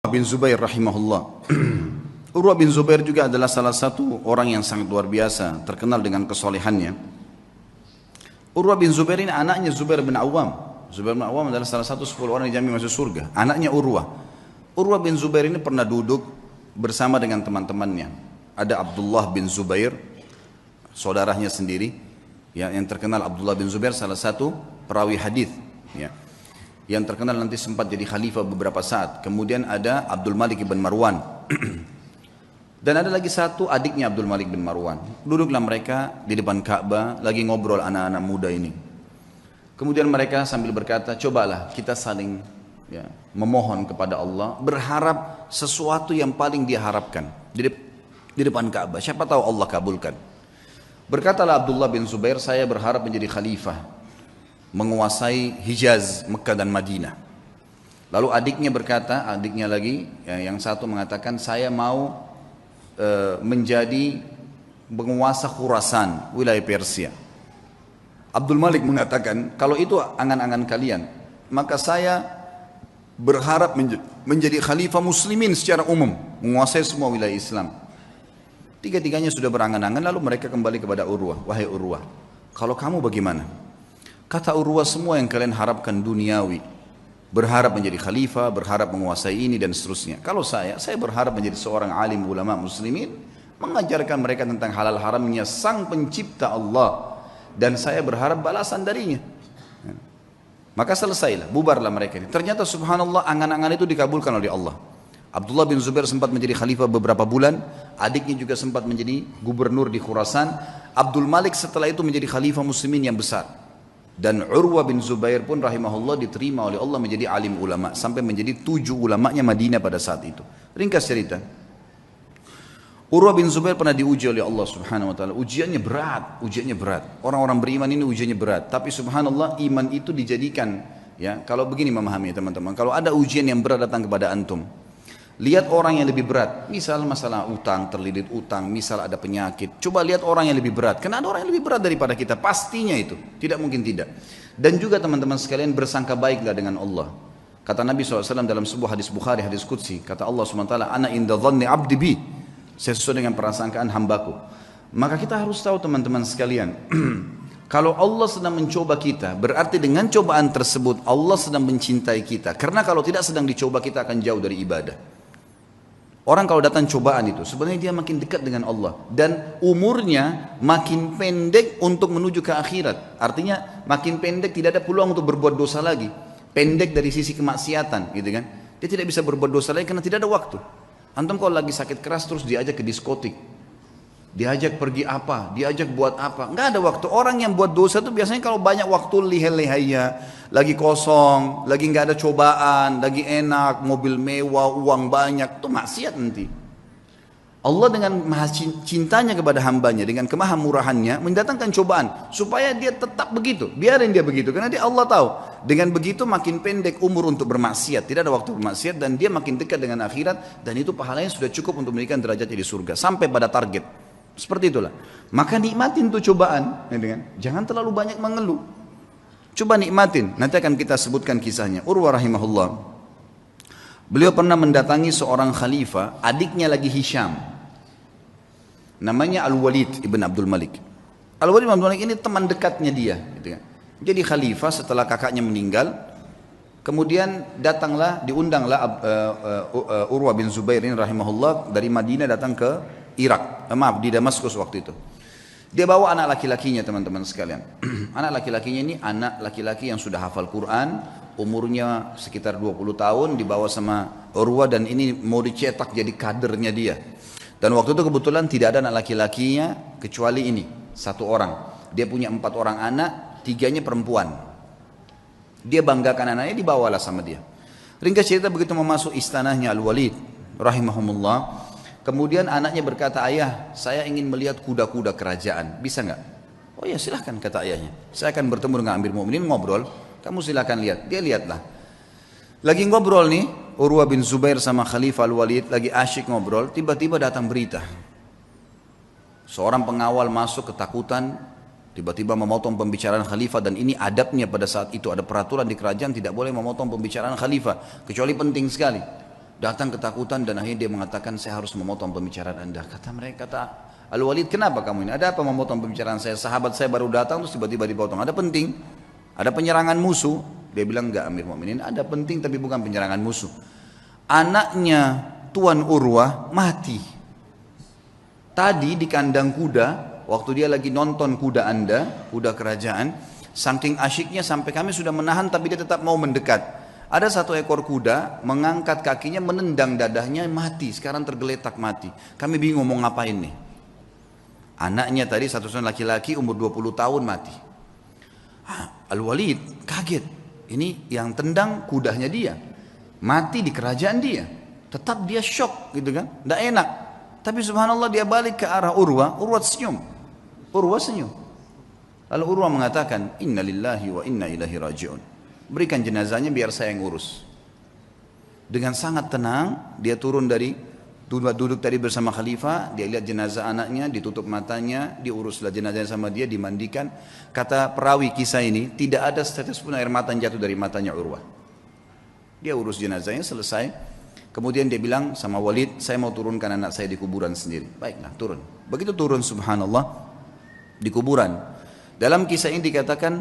bin Zubair rahimahullah. Urwah bin Zubair juga adalah salah satu orang yang sangat luar biasa, terkenal dengan kesolehannya. Urwah bin Zubair ini anaknya Zubair bin Awam. Zubair bin Awam adalah salah satu 10 orang yang dijamin masuk surga. Anaknya Urwah. Urwah bin Zubair ini pernah duduk bersama dengan teman-temannya. Ada Abdullah bin Zubair, saudaranya sendiri, ya, yang terkenal. Abdullah bin Zubair salah satu perawi hadis, ya, yang terkenal nanti sempat jadi khalifah beberapa saat. Kemudian ada Abdul Malik bin Marwan. Dan ada lagi satu adiknya Abdul Malik bin Marwan. Duduklah mereka di depan Ka'bah, lagi ngobrol anak-anak muda ini. Kemudian mereka sambil berkata, cobalah kita saling, ya, memohon kepada Allah, berharap sesuatu yang paling dia harapkan di depan Ka'bah. Siapa tahu Allah kabulkan. Berkatalah Abdullah bin Zubair, saya berharap menjadi khalifah, menguasai Hijaz, Mekah dan Madinah. Lalu adiknya berkata, adiknya lagi, yang satu mengatakan, saya mau menjadi penguasa Khurasan, wilayah Persia. Abdul Malik mengatakan, kalau itu angan-angan kalian, maka saya berharap menjadi khalifah muslimin secara umum, menguasai semua wilayah Islam. Tiga-tiganya sudah berangan-angan, lalu mereka kembali kepada Urwah. Wahai Urwah, kalau kamu bagaimana? Kata Urwah, semua yang kalian harapkan duniawi, berharap menjadi khalifah, berharap menguasai ini dan seterusnya. Kalau saya berharap menjadi seorang alim ulama muslimin, mengajarkan mereka tentang halal haramnya sang pencipta Allah, dan saya berharap balasan darinya. Maka selesailah, bubarlah mereka ini. Ternyata subhanallah, angan-angan itu dikabulkan oleh Allah. Abdullah bin Zubair sempat menjadi khalifah beberapa bulan, adiknya juga sempat menjadi gubernur di Khurasan. Abdul Malik setelah itu menjadi khalifah muslimin yang besar. Dan Urwah bin Zubair pun rahimahullah diterima oleh Allah menjadi alim ulama, sampai menjadi 7 ulamanya Madinah pada saat itu. Ringkas cerita, Urwah bin Zubair pernah diuji oleh Allah subhanahu wa ta'ala. Ujiannya berat. Orang-orang beriman ini ujiannya berat. Tapi subhanallah, iman itu dijadikan, ya, kalau begini memahami teman-teman, kalau ada ujian yang berat datang kepada antum, lihat orang yang lebih berat, misal masalah utang, terlilit utang, misal ada penyakit. Coba lihat orang yang lebih berat, karena ada orang yang lebih berat daripada kita, pastinya itu, tidak mungkin tidak. Dan juga teman-teman sekalian, bersangka baiklah dengan Allah. Kata Nabi SAW dalam sebuah hadis Bukhari, hadis Qudsi, kata Allah SWT, Ana inda dhanni abdi bi, saya sesuai dengan prasangkaan hambaku. Maka kita harus tahu teman-teman sekalian, kalau Allah sedang mencoba kita, berarti dengan cobaan tersebut Allah sedang mencintai kita. Karena kalau tidak sedang dicoba, kita akan jauh dari ibadah. Orang kalau datang cobaan itu, sebenarnya dia makin dekat dengan Allah. Dan umurnya makin pendek untuk menuju ke akhirat. Artinya makin pendek, tidak ada peluang untuk berbuat dosa lagi. Pendek dari sisi kemaksiatan, gitu kan. Dia tidak bisa berbuat dosa lagi karena tidak ada waktu. Antum kalau lagi sakit keras terus diajak ke diskotik, diajak pergi apa, diajak buat apa, nggak ada waktu. Orang yang buat dosa itu biasanya kalau banyak waktu lihai-lihainya, lagi kosong, lagi nggak ada cobaan, lagi enak, mobil mewah, uang banyak, itu maksiat nanti. Allah dengan maha cintanya kepada hambanya, dengan kemahamurahannya mendatangkan cobaan supaya dia tetap begitu, biarin dia begitu, karena dia Allah tahu dengan begitu makin pendek umur untuk bermaksiat, tidak ada waktu bermaksiat, dan dia makin dekat dengan akhirat, dan itu pahalanya sudah cukup untuk memberikan derajat di surga sampai pada target. Seperti itulah. Maka nikmatin tuh cobaan, jangan terlalu banyak mengeluh. Coba nikmatin. Nanti akan kita sebutkan kisahnya. Urwah rahimahullah, beliau pernah mendatangi seorang khalifah, adiknya lagi Hisham, namanya Al-Walid ibn Abdul Malik. Al-Walid ibn Abdul Malik ini teman dekatnya dia, Jadi khalifah setelah kakaknya meninggal. Kemudian diundanglah Urwah bin Zubair ini rahimahullah dari Madinah datang ke Irak, di Damaskus waktu itu. Dia bawa anak laki-lakinya teman-teman sekalian. Anak laki-lakinya ini anak laki-laki yang sudah hafal Quran, umurnya sekitar 20 tahun, dibawa sama Urwah, dan ini mau dicetak jadi kadernya dia. Dan waktu itu kebetulan tidak ada anak laki-lakinya kecuali ini, 1 orang. Dia punya 4 orang anak, 3-nya perempuan. Dia banggakan anaknya, dibawalah sama dia. Ringkas cerita, begitu memasuk istanahnya Al-Walid rahimahumullah, kemudian anaknya berkata, ayah, saya ingin melihat kuda-kuda kerajaan, bisa nggak? Oh ya silahkan, kata ayahnya. Saya akan bertemu dengan Amir Mu'minin, ngobrol, kamu silahkan lihat. Dia lihatlah. Lagi ngobrol nih, Urwah bin Zubair sama Khalifah Al-Walid lagi asyik ngobrol, tiba-tiba datang berita. Seorang pengawal masuk ketakutan, tiba-tiba memotong pembicaraan Khalifah, dan ini adabnya pada saat itu, ada peraturan di kerajaan tidak boleh memotong pembicaraan Khalifah, kecuali penting sekali. Datang ketakutan dan akhirnya dia mengatakan, saya harus memotong pembicaraan Anda. Kata mereka, kata Al-Walid, kenapa kamu ini? Ada apa memotong pembicaraan saya? Sahabat saya baru datang terus tiba-tiba dipotong. Ada penting? Ada penyerangan musuh? Dia bilang, enggak Amir Mu'minin, ada penting tapi bukan penyerangan musuh. Anaknya Tuan Urwah mati. Tadi di kandang kuda, waktu dia lagi nonton kuda Anda, kuda kerajaan, saking asyiknya sampai kami sudah menahan tapi dia tetap mau mendekat. Ada satu ekor kuda mengangkat kakinya, menendang dadahnya, mati. Sekarang tergeletak mati. Kami bingung mau ngapain nih. Anaknya tadi satu laki-laki umur 20 tahun mati. Al-Walid kaget. Ini yang tendang kudanya dia. Mati di kerajaan dia. Tetap dia shock gitu kan. Tidak enak. Tapi subhanallah dia balik ke arah Urwah. Urwah senyum. Urwah senyum. Lalu Urwah mengatakan, Inna lillahi wa inna ilahi raji'un. Berikan jenazahnya biar saya yang urus. Dengan sangat tenang dia turun dari duduk tadi bersama khalifah, dia lihat jenazah anaknya, ditutup matanya, diuruslah jenazahnya sama dia, dimandikan. Kata perawi kisah ini, tidak ada setetes pun air mata yang jatuh dari matanya Urwah. Dia urus jenazahnya selesai. Kemudian dia bilang sama Walid, saya mau turunkan anak saya di kuburan sendiri. Baiklah, turun. Begitu turun subhanallah di kuburan. Dalam kisah ini dikatakan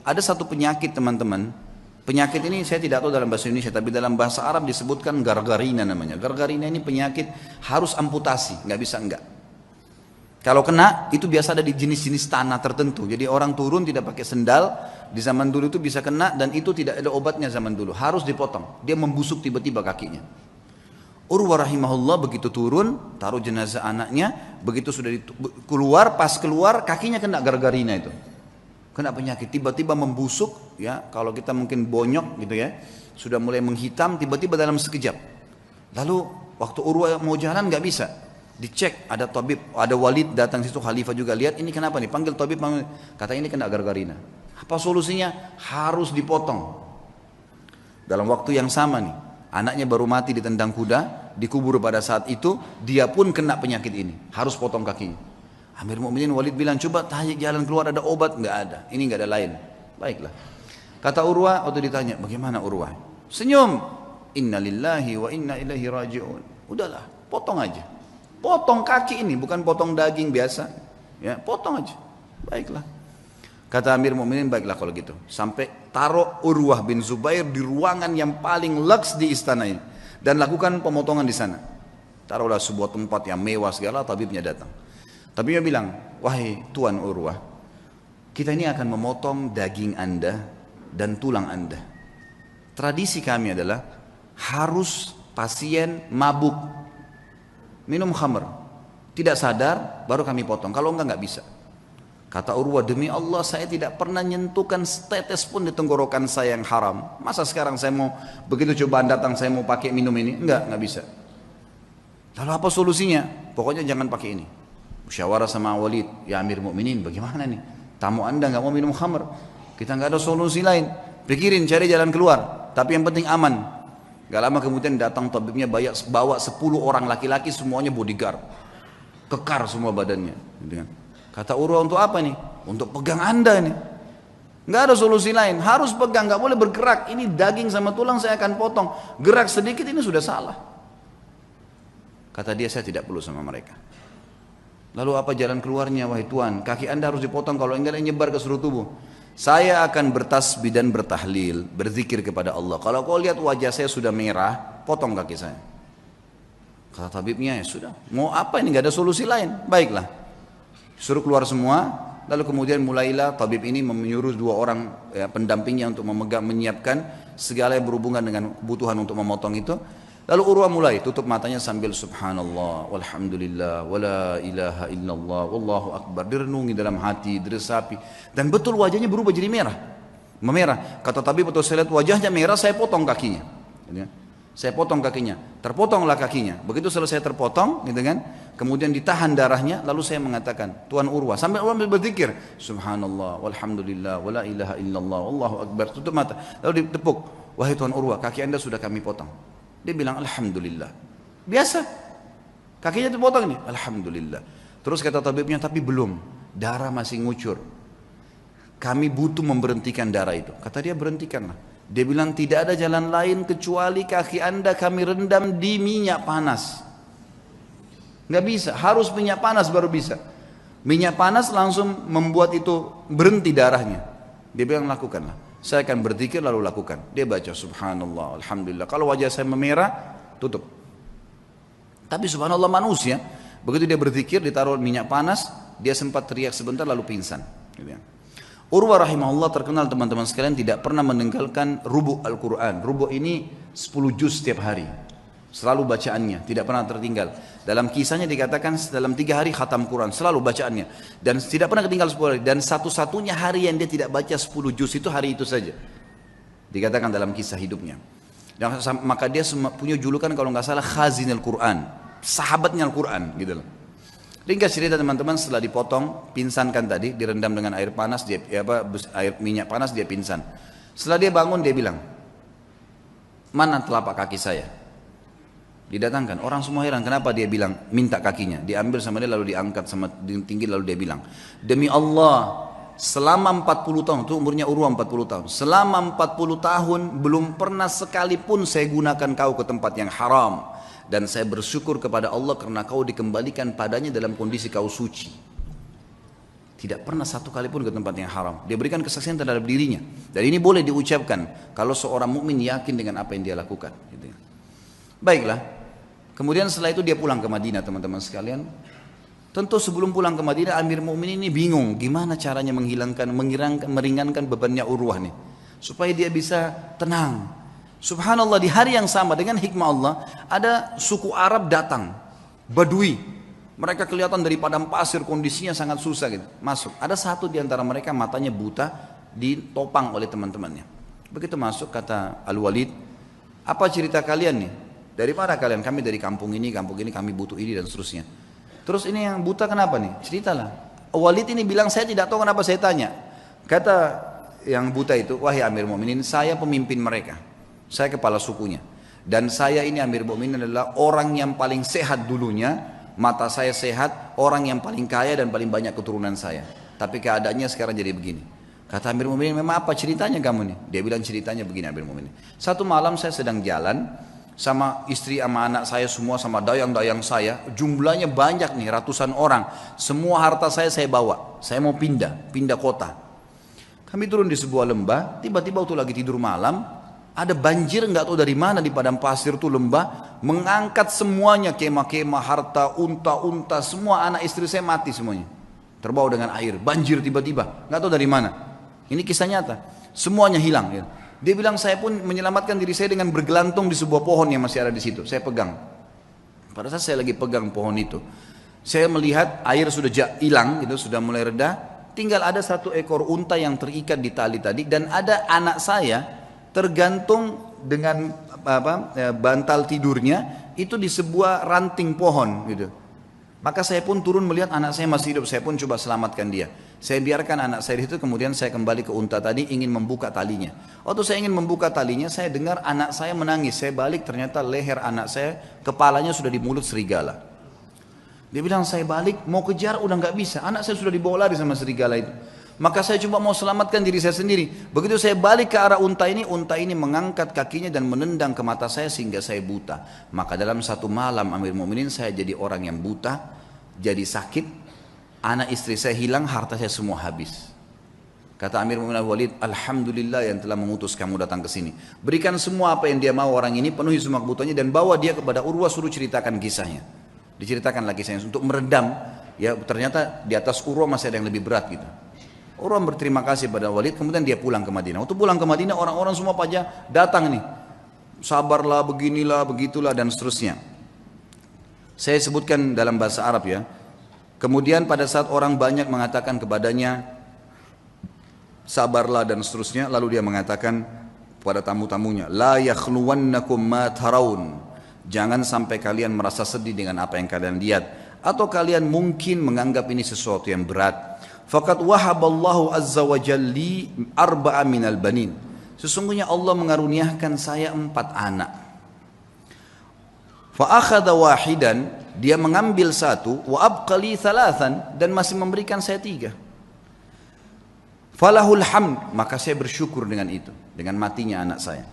ada satu penyakit teman-teman. Penyakit ini saya tidak tahu dalam bahasa Indonesia, tapi dalam bahasa Arab disebutkan gargarina namanya. Gargarina ini penyakit harus amputasi, nggak bisa enggak. Kalau kena itu biasa ada di jenis-jenis tanah tertentu. Jadi orang turun tidak pakai sendal, di zaman dulu itu bisa kena dan itu tidak ada obatnya zaman dulu. Harus dipotong, dia membusuk tiba-tiba kakinya. Urwah rahimahullah begitu turun, taruh jenazah anaknya, begitu sudah keluar, pas keluar kakinya kena gargarina itu. Kena penyakit, tiba-tiba membusuk, ya kalau kita mungkin bonyok gitu ya, sudah mulai menghitam, tiba-tiba dalam sekejap. Lalu waktu Urwah mau jalan nggak bisa, dicek ada tabib, ada Walid datang situ, khalifah juga lihat ini kenapa nih, panggil tabib, kata ini kena gargarina. Apa solusinya? Harus dipotong. Dalam waktu yang sama nih, anaknya baru mati ditendang kuda, dikubur pada saat itu, dia pun kena penyakit ini, harus potong kakinya. Amir Mu'minin Walid bilang, coba tanya jalan keluar ada obat? Enggak ada, ini enggak ada lain. Baiklah. Kata Urwah, waktu ditanya, bagaimana Urwah? Senyum. Inna lillahi wa inna ilaihi raji'un. Udahlah, potong aja. Potong kaki ini, bukan potong daging biasa. Ya, potong aja. Baiklah. Kata Amir Mu'minin, baiklah kalau gitu. Sampai taruh Urwah bin Zubair di ruangan yang paling leks di istana ini. Dan lakukan pemotongan di sana. Taruhlah sebuah tempat yang mewah segala, tabibnya datang. Tapi dia bilang, wahai Tuan Urwah, kita ini akan memotong daging Anda dan tulang Anda. Tradisi kami adalah harus pasien mabuk, minum khamr, tidak sadar, baru kami potong. Kalau enggak bisa. Kata Urwah, demi Allah saya tidak pernah nyentuhkan setetes pun di tenggorokan saya yang haram. Masa sekarang saya mau, begitu cobaan datang saya mau pakai minum ini? Enggak bisa. Lalu apa solusinya? Pokoknya jangan pakai ini. Musyawarah sama Walid, ya Amir Mu'minin bagaimana nih, tamu anda nggak mau minum khamr, kita nggak ada solusi lain, pikirin cari jalan keluar, tapi yang penting aman. Gak lama kemudian datang tabibnya bawa 10 orang laki-laki semuanya bodyguard, kekar semua badannya. Kata Urwah, untuk apa nih? Untuk pegang anda nih, nggak ada solusi lain, harus pegang, nggak boleh bergerak, ini daging sama tulang saya akan potong, gerak sedikit ini sudah salah. Kata dia, saya tidak perlu sama mereka. Lalu apa jalan keluarnya, wahai Tuan? Kaki anda harus dipotong, kalau enggak nyebar ke seluruh tubuh. Saya akan bertasbih dan bertahlil, berzikir kepada Allah. Kalau kau lihat wajah saya sudah merah, potong kaki saya. Kata tabibnya, ya sudah, mau apa ini, enggak ada solusi lain. Baiklah, suruh keluar semua. Lalu kemudian mulailah tabib ini menyuruh 2 orang ya, pendampingnya untuk menyiapkan segala yang berhubungan dengan kebutuhan untuk memotong itu. Lalu Urwah mulai tutup matanya sambil subhanallah, walhamdulillah, wala ilaha illallah, wallahu akbar. Direnungi dalam hati, diresapi. Dan betul wajahnya berubah jadi merah. Memerah. Kata tabib, betul saya lihat wajahnya merah, saya potong kakinya. Saya potong kakinya. Terpotonglah kakinya. Begitu selesai terpotong, gitu kan. Kemudian ditahan darahnya, lalu saya mengatakan, Tuan Urwah, sampai Urwah berzikir, subhanallah, walhamdulillah, wala ilaha illallah, wallahu akbar. Tutup mata. Lalu ditepuk, wahai Tuan Urwah, kaki anda sudah kami potong. Dia bilang alhamdulillah. Biasa. Kakinya terpotong nih. Alhamdulillah. Terus kata tabibnya, tapi belum. Darah masih ngucur. Kami butuh memberhentikan darah itu. Kata dia, berhentikanlah. Dia bilang tidak ada jalan lain kecuali kaki anda kami rendam di minyak panas. Nggak bisa, harus minyak panas baru bisa. Minyak panas langsung membuat itu berhenti darahnya. Dia bilang lakukanlah. Saya akan berzikir lalu lakukan. Dia baca subhanallah, alhamdulillah. Kalau wajah saya memerah, tutup. Tapi subhanallah manusia, begitu dia berzikir ditaruh minyak panas, dia sempat teriak sebentar lalu pingsan. Gitu ya. Urwah rahimahullah terkenal teman-teman sekalian tidak pernah meninggalkan rubu' Al-Quran. Rubu' ini 10 juz setiap hari. Selalu bacaannya, tidak pernah tertinggal. Dalam kisahnya dikatakan dalam 3 hari khatam Quran, selalu bacaannya. Dan tidak pernah ketinggal 10 hari. Dan satu-satunya hari yang dia tidak baca 10 juz itu hari itu saja. Dikatakan dalam kisah hidupnya. Dan maka dia punya julukan kalau nggak salah khazin Al-Quran. Sahabatnya Al-Quran gitu loh. Ringkas cerita teman-teman, setelah dipotong, pinsankan tadi, direndam dengan air panas, air minyak panas, dia pingsan. Setelah dia bangun, dia bilang, mana telapak kaki saya? Didatangkan, orang semua heran, kenapa dia bilang, minta kakinya. Diambil sama dia, lalu diangkat sama tinggi, lalu dia bilang, demi Allah, selama 40 tahun, itu umurnya Urwah 40 tahun, selama 40 tahun, belum pernah sekalipun saya gunakan kau ke tempat yang haram. Dan saya bersyukur kepada Allah karena kau dikembalikan padanya dalam kondisi kau suci. Tidak pernah satu kali pun ke tempat yang haram. Dia berikan kesaksian terhadap dirinya. Dan ini boleh diucapkan kalau seorang mukmin yakin dengan apa yang dia lakukan. Gitu. Baiklah. Kemudian setelah itu dia pulang ke Madinah teman-teman sekalian. Tentu sebelum pulang ke Madinah Amir Mu'minin ini bingung gimana caranya meringankan bebannya Urwah nih. Supaya dia bisa tenang. Subhanallah di hari yang sama dengan hikmah Allah ada suku Arab datang, Badui. Mereka kelihatan dari padang pasir kondisinya sangat susah gitu. Masuk. Ada satu di antara mereka matanya buta ditopang oleh teman-temannya. Begitu masuk kata Al-Walid, apa cerita kalian nih? Dari mana kalian? Kami dari kampung ini kami butuh ini dan seterusnya. Terus ini yang buta kenapa nih? Ceritalah. Walid ini bilang saya tidak tahu kenapa saya tanya. Kata yang buta itu, wahai Amir Mu'minin, saya pemimpin mereka. Saya kepala sukunya. Dan saya ini Amir Mu'minin adalah orang yang paling sehat dulunya. Mata saya sehat, orang yang paling kaya dan paling banyak keturunan saya. Tapi keadaannya sekarang jadi begini. Kata Amir Mu'minin, memang apa ceritanya kamu nih? Dia bilang ceritanya begini Amir Mu'minin. Satu malam saya sedang jalan sama istri sama anak saya semua sama dayang-dayang saya. Jumlahnya banyak nih, ratusan orang. Semua harta saya bawa. Saya mau pindah kota. Kami turun di sebuah lembah, tiba-tiba waktu lagi tidur malam, ada banjir nggak tahu dari mana di padang pasir tuh lembah, mengangkat semuanya, kemah-kemah, harta, unta-unta, semua anak istri saya mati semuanya. Terbawa dengan air, banjir tiba-tiba, nggak tahu dari mana. Ini kisah nyata, semuanya hilang. Ya. Dia bilang saya pun menyelamatkan diri saya dengan bergelantung di sebuah pohon yang masih ada di situ. Saya pegang. Pada saat saya lagi pegang pohon itu, saya melihat air sudah hilang, gitu, sudah mulai reda. Tinggal ada satu ekor unta yang terikat di tali tadi dan ada anak saya tergantung dengan bantal tidurnya itu di sebuah ranting pohon gitu. Maka saya pun turun melihat anak saya masih hidup, saya pun coba selamatkan dia. Saya biarkan anak saya itu, kemudian saya kembali ke unta tadi ingin membuka talinya. Waktu saya ingin membuka talinya, saya dengar anak saya menangis. Saya balik, ternyata leher anak saya, kepalanya sudah di mulut serigala. Dia bilang saya balik mau kejar udah nggak bisa, anak saya sudah dibawa lari sama serigala itu. Maka saya coba mau selamatkan diri saya sendiri. Begitu saya balik ke arah unta ini mengangkat kakinya dan menendang ke mata saya sehingga saya buta. Maka dalam satu malam Amir Mu'minin saya jadi orang yang buta, jadi sakit, anak istri saya hilang, harta saya semua habis. Kata Amir Mu'minin Al-Walid, alhamdulillah yang telah mengutus kamu datang ke sini. Berikan semua apa yang dia mau orang ini, penuhi semua kebutuhannya dan bawa dia kepada Urwah, suruh ceritakan kisahnya. Diceritakan lagi kisahnya untuk meredam. Ya ternyata di atas Urwah masih ada yang lebih berat gitu. Urwah berterima kasih pada Walid, kemudian dia pulang ke Madinah. Waktu pulang ke Madinah, orang-orang semua pada datang nih. Sabarlah, beginilah, begitulah, dan seterusnya. Saya sebutkan dalam bahasa Arab ya. Kemudian pada saat orang banyak mengatakan kepadanya, sabarlah dan seterusnya, lalu dia mengatakan kepada tamu-tamunya, la yakhluwannakum ma tarawun. Jangan sampai kalian merasa sedih dengan apa yang kalian lihat. Atau kalian mungkin menganggap ini sesuatu yang berat. Faqad wahaballahu azza wa jalli arba'a minal banin. Sesungguhnya Allah mengaruniakan saya 4 anak. Fa akhadha wahidan, dia mengambil 1, wa abqali 3 dan masih memberikan saya 3. falahul hamd, maka saya bersyukur dengan itu, dengan matinya anak saya.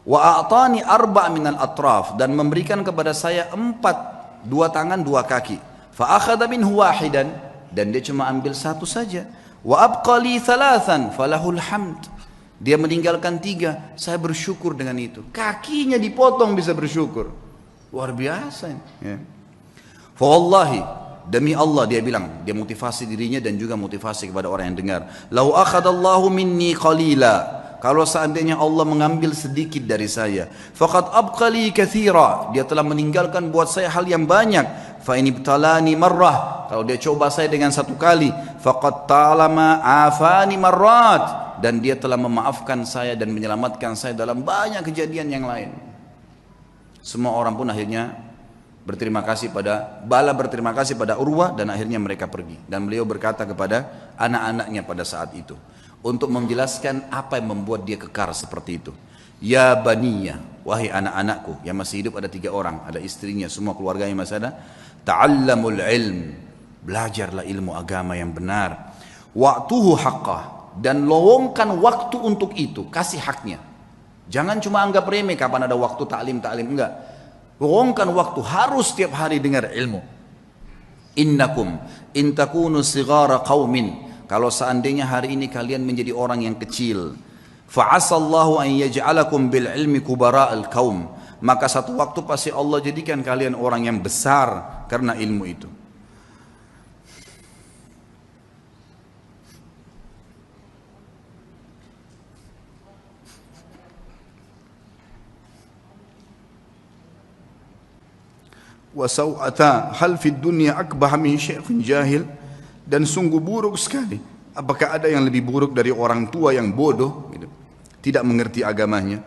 Wa a'tani arba' minal atraf, dan memberikan kepada saya 4, 2 tangan 2 kaki. Fa akhadha minhu wahidan, dan dia cuma ambil 1 saja. Wa abqali 3 falahul hamd, dia meninggalkan 3, saya bersyukur dengan itu. Kakinya dipotong bisa bersyukur, luar biasa ya. Fa wallahi, demi Allah, dia bilang, dia motivasi dirinya dan juga motivasi kepada orang yang dengar. Lau akhadallahu minni qalila, kalau seandainya Allah mengambil sedikit dari saya, faqad abqali katsira, dia telah meninggalkan buat saya hal yang banyak. Fa in ibtalani marrah, kalau dia coba saya dengan 1 kali, faqad talama afani marrat, dan dia telah memaafkan saya dan menyelamatkan saya dalam banyak kejadian yang lain. Semua orang pun akhirnya berterima kasih pada Urwah, dan akhirnya mereka pergi. Dan beliau berkata kepada anak-anaknya pada saat itu, untuk menjelaskan apa yang membuat dia kekar seperti itu. Ya baniya, wahai anak-anakku, yang masih hidup ada 3 orang, ada istrinya, semua keluarganya masih ada. Ta'allamul ilm, belajarlah ilmu agama yang benar. Wa'tuhu haqqah, dan lowongkan waktu untuk itu, kasih haknya. Jangan cuma anggap remeh kapan ada waktu taklim, enggak. Luangkan waktu, harus setiap hari dengar ilmu. Innakum in takunu sighara qaumin, kalau seandainya hari ini kalian menjadi orang yang kecil, fa'asallahu an yaj'alakum bil ilmi kubara'al qaum, maka satu waktu pasti Allah jadikan kalian orang yang besar karena ilmu itu. Wasau'ata hal fid dunya akbah min syaikhin jahil, dan sungguh buruk sekali, apakah ada yang lebih buruk dari orang tua yang bodoh gitu, tidak mengerti agamanya.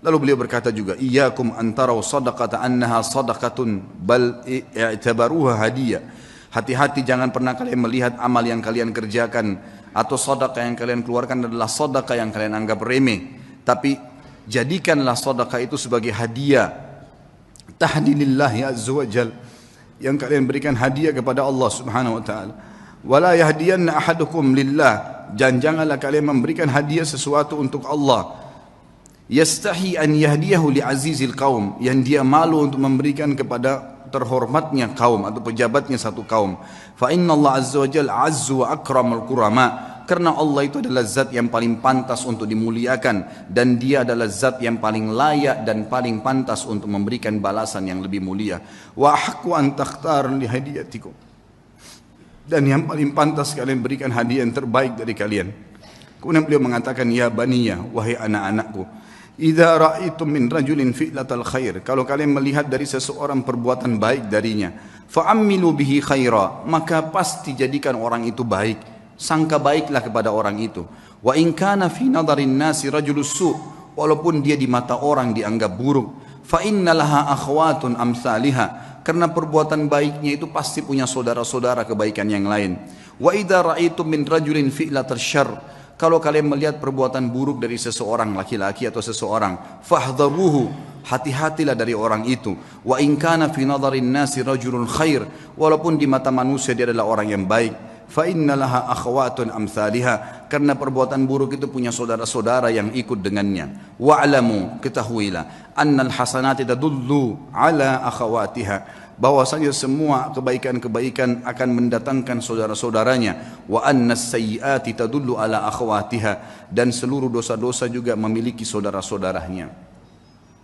Lalu beliau berkata juga, iyyakum antarau sadaqata annaha sadaqatun bal i'tabaruha hadiyah, hati-hati jangan pernah kalian melihat amal yang kalian kerjakan atau sedekah yang kalian keluarkan adalah sedekah yang kalian anggap remeh, tapi jadikanlah sedekah itu sebagai hadiah, tahdilillahi azza wa jal, yang kalian berikan hadiah kepada Allah subhanahu wa ta'ala. Wala yahdiyanna ahadukum lillah, dan janganlah kalian memberikan hadiah sesuatu untuk Allah. Yastahi an yahdiyahu li azizil qaum, yang dia malu untuk memberikan kepada terhormatnya kaum atau pejabatnya satu kaum. Fa inna Allah azza wa jal azzu wa akramul kurama, karena Allah itu adalah zat yang paling pantas untuk dimuliakan, dan dia adalah zat yang paling layak dan paling pantas untuk memberikan balasan yang lebih mulia. Wa haqqu an takhtar li hadiyatikum, dan yang paling pantas kalian berikan hadiah yang terbaik dari kalian. Kemudian beliau mengatakan, ya baniya, wahai anak-anakku, idza ra'aitum min rajulin fi'latal khair, kalau kalian melihat dari seseorang perbuatan baik darinya, fa'ammilu bihi khaira, maka pasti jadikan orang itu baik, sangka baiklah kepada orang itu. Wa in kana fi nadarin nasi rajulus su, walaupun dia di mata orang dianggap buruk, fa innalaha akhwatun amsalihha, karena perbuatan baiknya itu pasti punya saudara-saudara kebaikan yang lain. Wa idza ra'aitum min rajulin fi'latal syarr, kalau kalian melihat perbuatan buruk dari seseorang, laki-laki atau seseorang, fahdharuhu, hati-hatilah dari orang itu. Wa in kana fi nadarin nasi rajulun khair, walaupun di mata manusia dia adalah orang yang baik, fa innalaha akhwatun amsalihha, karena perbuatan buruk itu punya saudara-saudara yang ikut dengannya. Wa'lamu, ketahuilah, annal hasanati tadullu ala akhawatiha, bahwasanya semua kebaikan-kebaikan akan mendatangkan saudara-saudaranya. Wa annas sayyiati tadullu ala akhawatiha, dan seluruh dosa-dosa juga memiliki saudara-saudaranya.